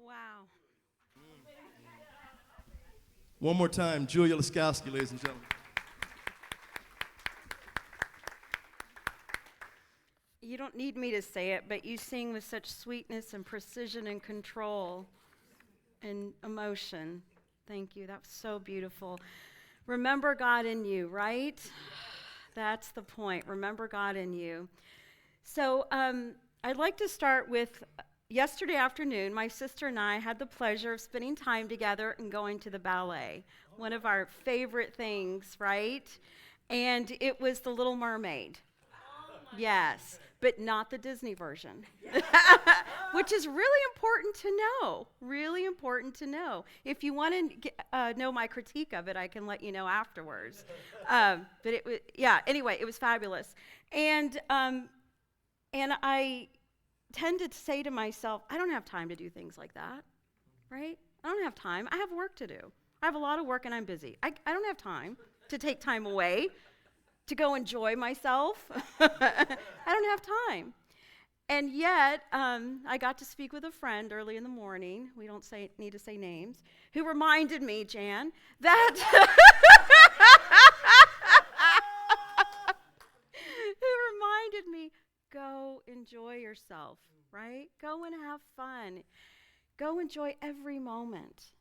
Wow. One more time, Julia Laskowski, ladies and gentlemen. You don't need me to say it, but you sing with such sweetness and precision and control and emotion. Thank you. That was so beautiful. Remember God in you, right? That's the point. Remember God in you. So I'd like to start with yesterday afternoon. My sister and I had the pleasure of spending time together and going to the ballet, one of our favorite things, right? And it was The Little Mermaid. Yes, but not the Disney version, which is really important to know. Really important to know. If you want to know my critique of it, I can let you know afterwards. But it was, yeah. Anyway, it was fabulous, and I tended to say to myself, I don't have time to do things like that, right? I don't have time. I have work to do. I have a lot of work, and I'm busy. I don't have time to take time away to go enjoy myself. I don't have time. And yet, I got to speak with a friend early in the morning. We don't need to say names. Who reminded me, Jan, that who reminded me, go enjoy yourself, right? Go and have fun. Go enjoy every moment.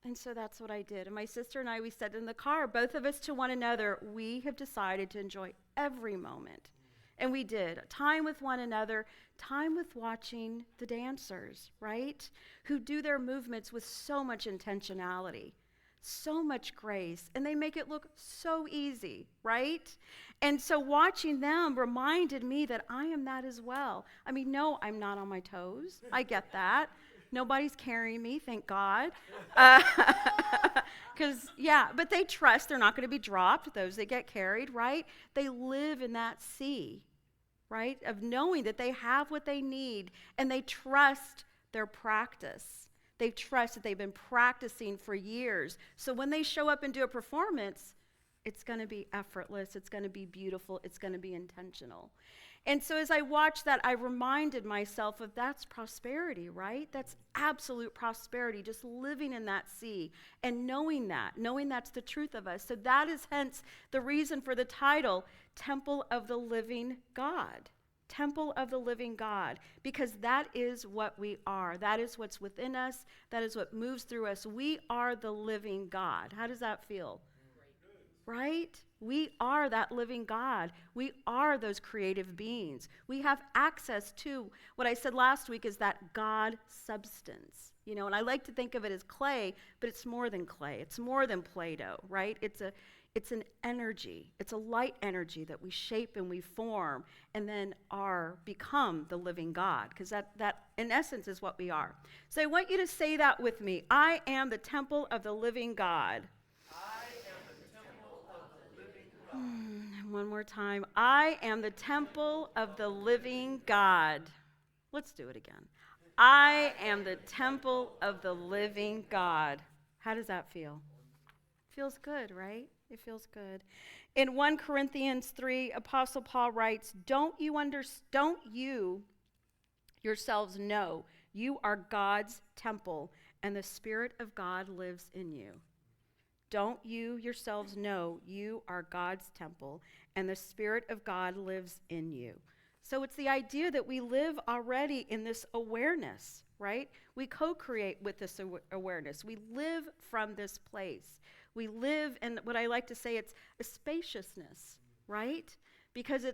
And so that's what I did. And my sister and I, we said in the car, both of us to one another, we have decided to enjoy every moment. And we did. Time with one another, time with watching the dancers, right? Who do their movements with so much intentionality, so much grace, and they make it look so easy, right? And so watching them reminded me that I am that as well. I mean, no, I'm not on my toes. I get that. Nobody's carrying me, thank God. Because, but they trust they're not going to be dropped, those that get carried, right? They live in that sea, right, of knowing that they have what they need, and they trust their practice. They trust that they've been practicing for years. So when they show up and do a performance, it's going to be effortless, it's going to be beautiful, it's going to be intentional. And so as I watched that, I reminded myself of that's prosperity, right? That's absolute prosperity, just living in that sea and knowing that's the truth of us. So that is hence the reason for the title, Temple of the Living God. Temple of the Living God, because that is what we are. That is what's within us. That is what moves through us. We are the living God. How does that feel? Right? We are that living God. We are those creative beings. We have access to what I said last week is that God substance. You know, and I like to think of it as clay, but it's more than clay. It's more than Play-Doh, right? It's an energy. It's a light energy that we shape and we form and then become the living God, because that in essence is what we are. So I want you to say that with me. I am the temple of the living God. One more time. I am the temple of the living God. Let's do it again. I am the temple of the living God. How does that feel? Feels good, right? It feels good. In 1 Corinthians 3, Apostle Paul writes, don't you yourselves know you are God's temple and the Spirit of God lives in you? Don't you yourselves know you are God's temple and the Spirit of God lives in you? So it's the idea that we live already in this awareness, right? We co-create with this awareness. We live from this place. We live in what I like to say, it's a spaciousness, right? Because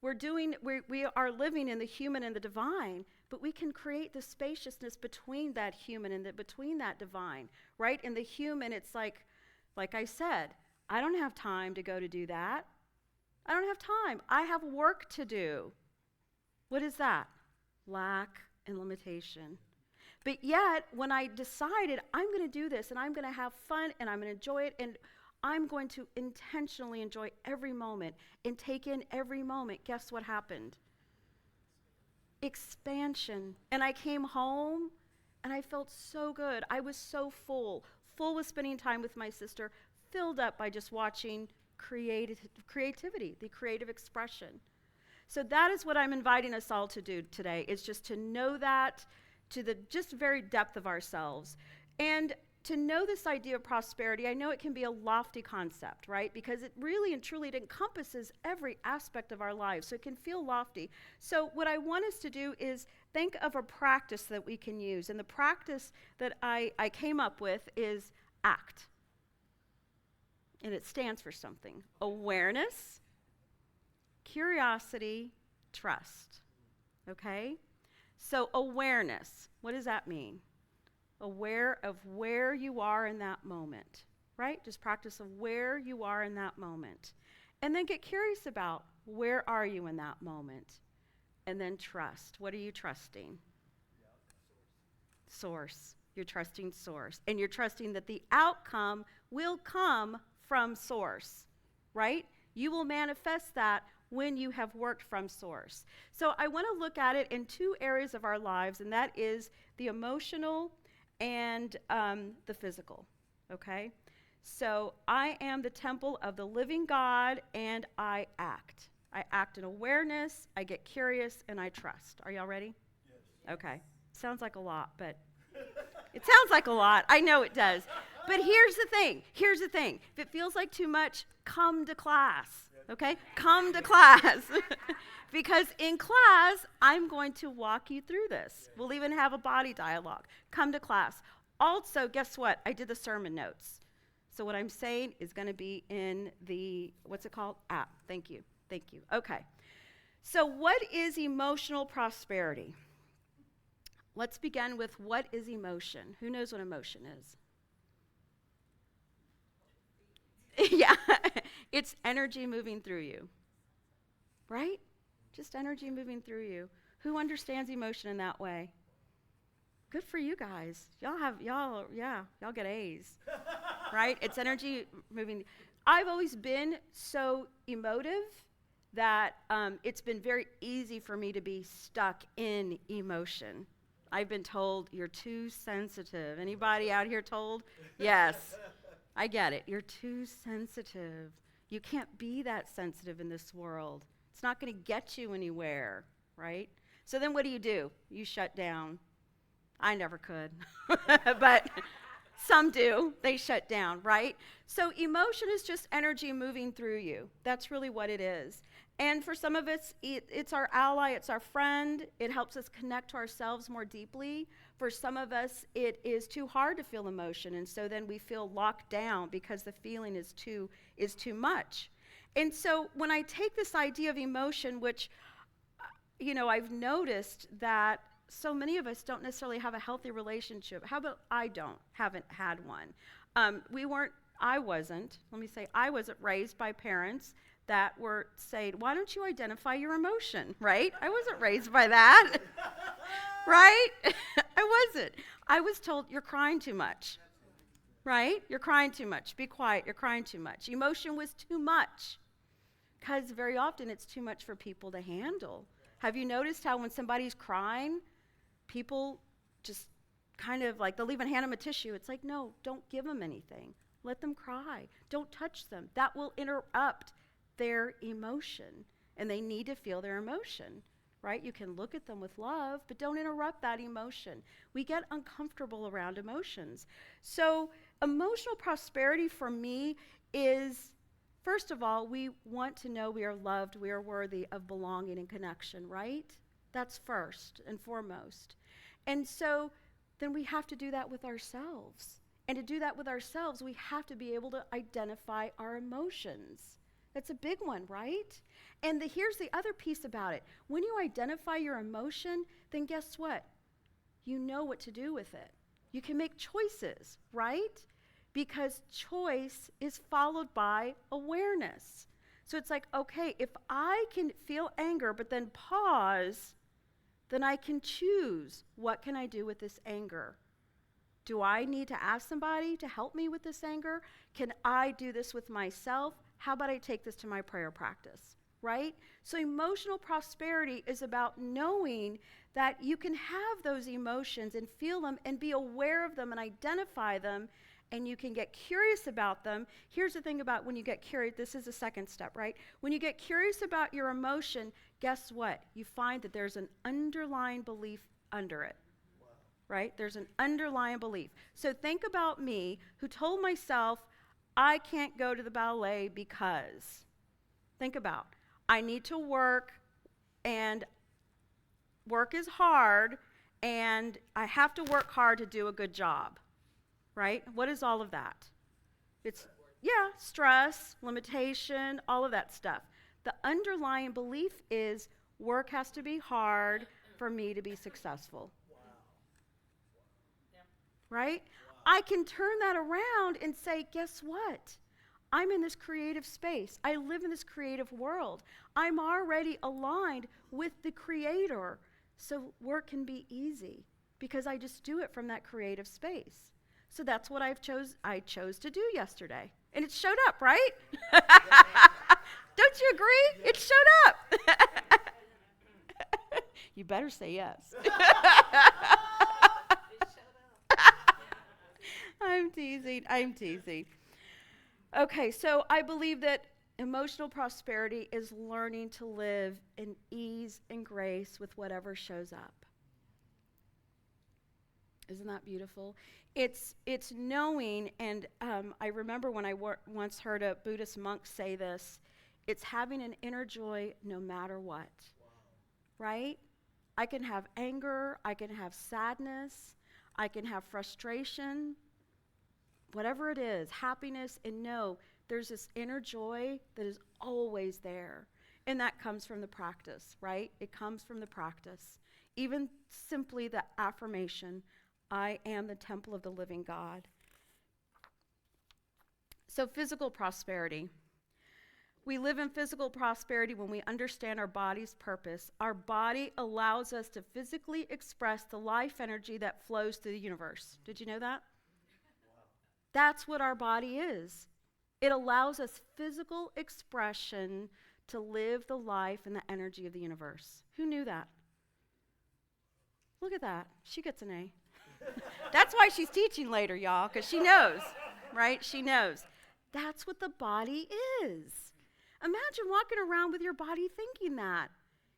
we are living in the human and the divine, but we can create the spaciousness between that human and between that divine, right? In the human, it's like I said, I don't have time to go to do that. I don't have time. I have work to do. What is that? Lack and limitation. But yet, when I decided I'm going to do this and I'm going to have fun and I'm going to enjoy it and I'm going to intentionally enjoy every moment and take in every moment, guess what happened? Expansion. And I came home and I felt so good. I was so full with spending time with my sister, filled up by just watching creativity, the creative expression. So that is what I'm inviting us all to do today, is just to know that, to the just very depth of ourselves. And to know this idea of prosperity, I know it can be a lofty concept, right? Because it really and truly it encompasses every aspect of our lives, so it can feel lofty. So what I want us to do is think of a practice that we can use. And the practice that I came up with is ACT. And it stands for something: awareness, curiosity, trust. Okay? So awareness, what does that mean? Aware of where you are in that moment, right? Just practice of where you are in that moment. And then get curious about where are you in that moment. And then trust. What are you trusting? Source. You're trusting source. And you're trusting that the outcome will come from source, right? You will manifest that when you have worked from source. So I want to look at it in two areas of our lives, and that is the emotional and the physical, okay? So I am the temple of the living God, and I act. I act in awareness, I get curious, and I trust. Are y'all ready? Yes. Okay. Sounds like a lot, but it sounds like a lot. I know it does. But here's the thing. If it feels like too much, come to class, okay? Come to class. Because in class, I'm going to walk you through this. We'll even have a body dialogue. Come to class. Also, guess what? I did the sermon notes. So what I'm saying is going to be in the, what's it called? App. Thank you. Okay. So what is emotional prosperity? Let's begin with what is emotion. Who knows what emotion is? Yeah. It's energy moving through you. Right? Just energy moving through you. Who understands emotion in that way? Good for you guys. Y'all get A's. Right? It's energy moving. I've always been so emotive that it's been very easy for me to be stuck in emotion. I've been told, you're too sensitive. Anybody out here told? Yes. I get it. You're too sensitive. You can't be that sensitive in this world. It's not going to get you anywhere, right? So then what do? You shut down. I never could. But some do. They shut down, right? So emotion is just energy moving through you. That's really what it is. And for some of us, it's our ally, it's our friend. It helps us connect to ourselves more deeply. For some of us, it is too hard to feel emotion, and so then we feel locked down because the feeling is too much. And so when I take this idea of emotion, which, I've noticed that so many of us don't necessarily have a healthy relationship. How about haven't had one? I wasn't raised by parents that were saying, why don't you identify your emotion, right? I wasn't raised by that, right? I wasn't. I was told, you're crying too much, right? You're crying too much. Be quiet, you're crying too much. Emotion was too much, because very often it's too much for people to handle. Have you noticed how when somebody's crying, people just kind of like, they'll even hand them a tissue. It's like, no, don't give them anything. Let them cry. Don't touch them. That will interrupt their emotion, and they need to feel their emotion, right? You can look at them with love, but don't interrupt that emotion. We get uncomfortable around emotions. So emotional prosperity for me is, first of all, we want to know we are loved, we are worthy of belonging and connection, right? That's first and foremost. And so then we have to do that with ourselves. And to do that with ourselves, we have to be able to identify our emotions. That's a big one, right? And here's the other piece about it. When you identify your emotion, then guess what? You know what to do with it. You can make choices, right? Because choice is followed by awareness. So it's like, okay, if I can feel anger but then pause, then I can choose, what can I do with this anger? Do I need to ask somebody to help me with this anger? Can I do this with myself? How about I take this to my prayer practice, right? So emotional prosperity is about knowing that you can have those emotions and feel them and be aware of them and identify them, and you can get curious about them. Here's the thing about when you get curious, this is the second step, right? When you get curious about your emotion, guess what? You find that there's an underlying belief under it. Wow. right? There's an underlying belief. So think about me who told myself, I can't go to the ballet because. Think about, I need to work, and work is hard, and I have to work hard to do a good job, right? What is all of that? It's, yeah, stress, limitation, all of that stuff. The underlying belief is work has to be hard for me to be successful. Right? I can turn that around and say, guess what? I'm in this creative space. I live in this creative world. I'm already aligned with the Creator. So work can be easy because I just do it from that creative space. So that's what I chose to do yesterday. And it showed up, right? Don't you agree? It showed up. You better say yes. I'm teasing. Okay, so I believe that emotional prosperity is learning to live in ease and grace with whatever shows up. Isn't that beautiful? It's knowing, and I remember when I once heard a Buddhist monk say this, it's having an inner joy no matter what. Wow. Right? I can have anger, I can have sadness, I can have frustration, whatever it is, happiness, and know there's this inner joy that is always there. And that comes from the practice, right? It comes from the practice. Even simply the affirmation, I am the temple of the living God. So physical prosperity. We live in physical prosperity when we understand our body's purpose. Our body allows us to physically express the life energy that flows through the universe. Did you know that? That's what our body is. It allows us physical expression to live the life and the energy of the universe. Who knew that? Look at that. She gets an A. That's why she's teaching later, y'all, because she knows, right? She knows. That's what the body is. Imagine walking around with your body thinking that.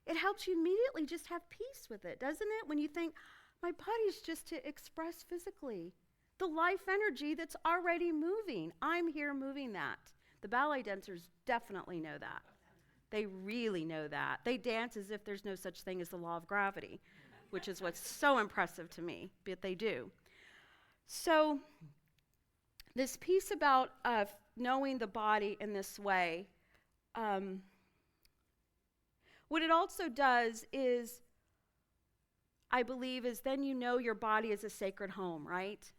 It helps you immediately just have peace with it, doesn't it? When you think, my body's just to express physically the life energy that's already moving. I'm here moving that. The ballet dancers definitely know that. They really know that. They dance as if there's no such thing as the law of gravity, which is what's so impressive to me, but they do. So this piece about knowing the body in this way, what it also does is, I believe, is then you know your body is a sacred home, right?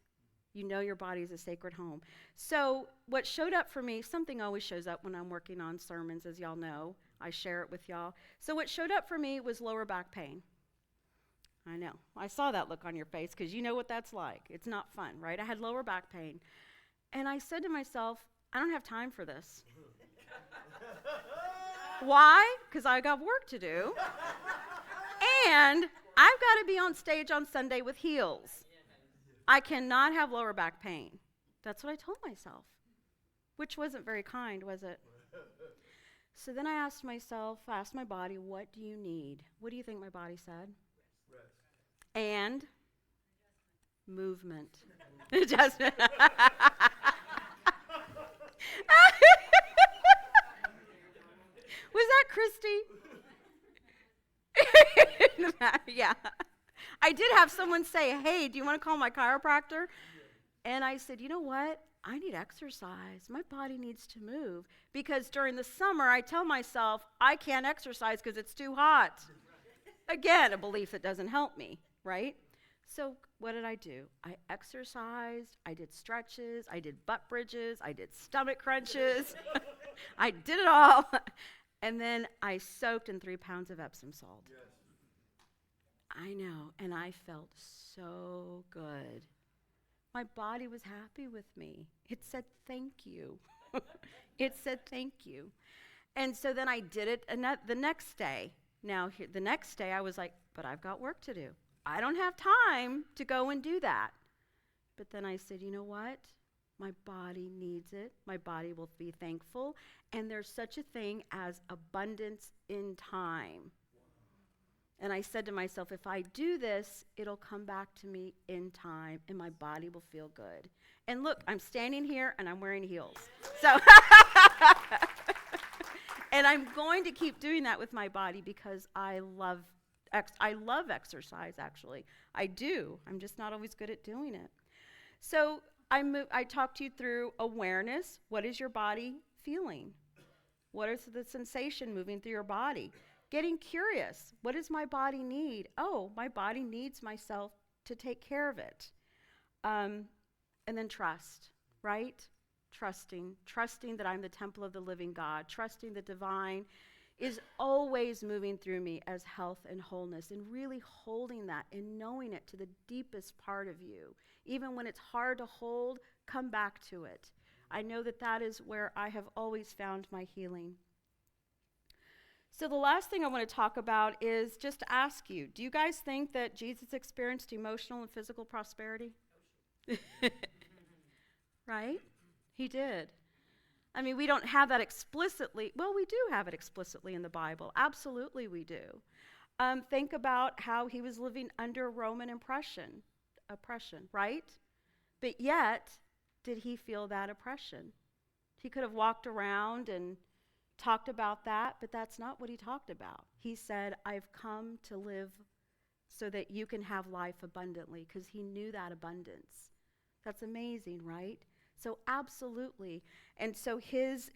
You know your body is a sacred home. So what showed up for me, something always shows up when I'm working on sermons, as y'all know. I share it with y'all. So what showed up for me was lower back pain. I know. I saw that look on your face because you know what that's like. It's not fun, right? I had lower back pain. And I said to myself, I don't have time for this. Why? Because I got work to do. And I've got to be on stage on Sunday with heels. I cannot have lower back pain. That's what I told myself, which wasn't very kind, was it? So then I asked my body, what do you need? What do you think my body said? Rest. And movement. Adjustment. Was that Christy? Yeah. I did have someone say, hey, do you want to call my chiropractor? And I said, you know what? I need exercise. My body needs to move. Because during the summer, I tell myself, I can't exercise because it's too hot. Again, a belief that doesn't help me, right? So what did I do? I exercised. I did stretches. I did butt bridges. I did stomach crunches. I did it all. And then I soaked in 3 pounds of Epsom salt. Yes. I know, and I felt so good. My body was happy with me. It said, thank you. It said, thank you. And so then I did it the next day. Now, the next day I was like, but I've got work to do. I don't have time to go and do that. But then I said, you know what? My body needs it. My body will be thankful. And there's such a thing as abundance in time. And I said to myself, if I do this, it'll come back to me in time and my body will feel good. And look, I'm standing here and I'm wearing heels. So, and I'm going to keep doing that with my body because I love exercise, actually. I do. I'm just not always good at doing it. So I talked to you through awareness. What is your body feeling? What is the sensation moving through your body? Getting curious. What does my body need? Oh, my body needs myself to take care of it. And then trust, right? Trusting that I'm the temple of the living God, trusting the divine is always moving through me as health and wholeness, and really holding that and knowing it to the deepest part of you. Even when it's hard to hold, come back to it. I know that that is where I have always found my healing. So the last thing I want to talk about is just to ask you, do you guys think that Jesus experienced emotional and physical prosperity? Right? He did. I mean, we don't have that explicitly. Well, we do have it explicitly in the Bible. Absolutely we do. Think about how he was living under Roman oppression, right? But yet, did he feel that oppression? He could have walked around and talked about that, but that's not what he talked about. He said, I've come to live so that you can have life abundantly, because he knew that abundance. That's amazing, right? So absolutely. And so his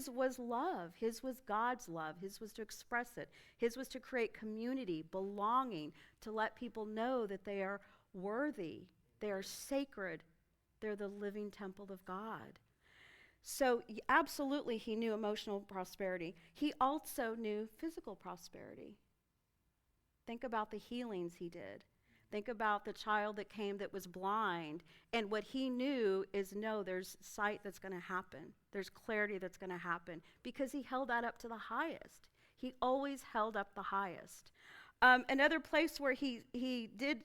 was love. His was God's love. His was to express it. His was to create community, belonging, to let people know that they are worthy, they are sacred, they're the living temple of God. So absolutely he knew emotional prosperity. He also knew physical prosperity. Think about the healings he did. Think about the child that came that was blind. And what he knew is, no, there's sight that's going to happen. There's clarity that's going to happen, because he held that up to the highest. He always held up the highest. Another place where he did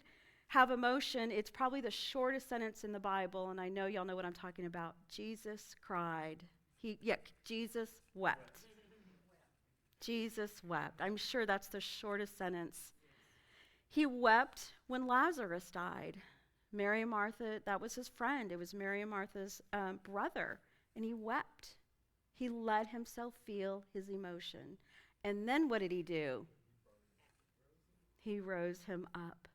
have emotion, it's probably the shortest sentence in the Bible, and I know y'all know what I'm talking about. Jesus cried. Jesus wept. Jesus wept. I'm sure that's the shortest sentence. He wept when Lazarus died. Mary and Martha, that was his friend. It was Mary and Martha's brother, and he wept. He let himself feel his emotion. And then what did he do? He rose him up.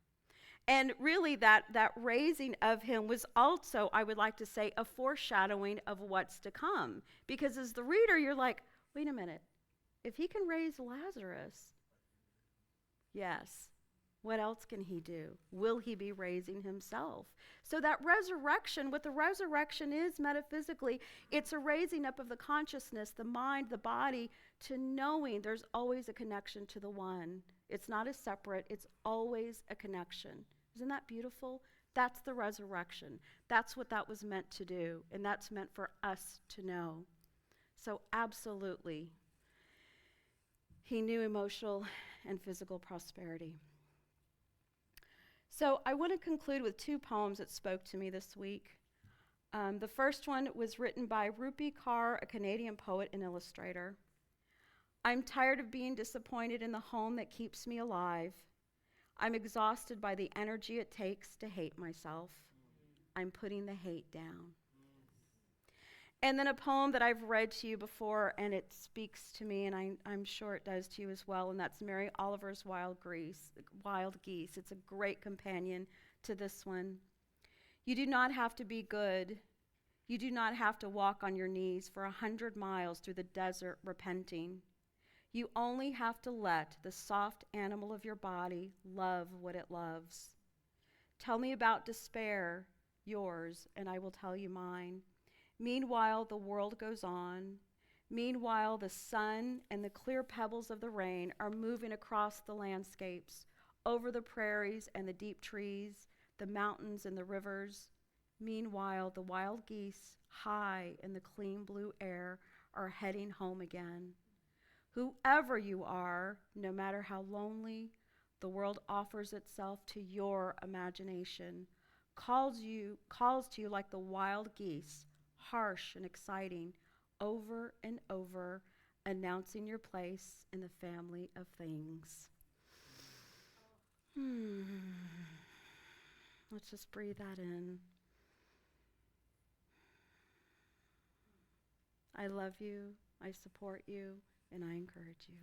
And really that raising of him was also, I would like to say, a foreshadowing of what's to come. Because as the reader, you're like, wait a minute. If he can raise Lazarus, yes, what else can he do? Will he be raising himself? So that resurrection, what the resurrection is metaphysically, it's a raising up of the consciousness, the mind, the body, to knowing there's always a connection to the one. It's not a separate, it's always a connection. Isn't that beautiful? That's the resurrection. That's what that was meant to do, and that's meant for us to know. So absolutely, he knew emotional and physical prosperity. So I want to conclude with two poems that spoke to me this week. The first one was written by Rupi Kaur, a Canadian poet and illustrator. I'm tired of being disappointed in the home that keeps me alive. I'm exhausted by the energy it takes to hate myself. I'm putting the hate down. And then a poem that I've read to you before, and it speaks to me, and I'm sure it does to you as well, and that's Mary Oliver's Wild Geese. It's a great companion to this one. You do not have to be good. You do not have to walk on your knees for 100 miles through the desert repenting. You only have to let the soft animal of your body love what it loves. Tell me about despair, yours, and I will tell you mine. Meanwhile, the world goes on. Meanwhile, the sun and the clear pebbles of the rain are moving across the landscapes, over the prairies and the deep trees, the mountains and the rivers. Meanwhile, the wild geese, high in the clean blue air, are heading home again. Whoever you are, no matter how lonely, the world offers itself to your imagination, calls to you like the wild geese, harsh and exciting, over and over, announcing your place in the family of things. Let's just breathe that in. I love you, I support you, and I encourage you.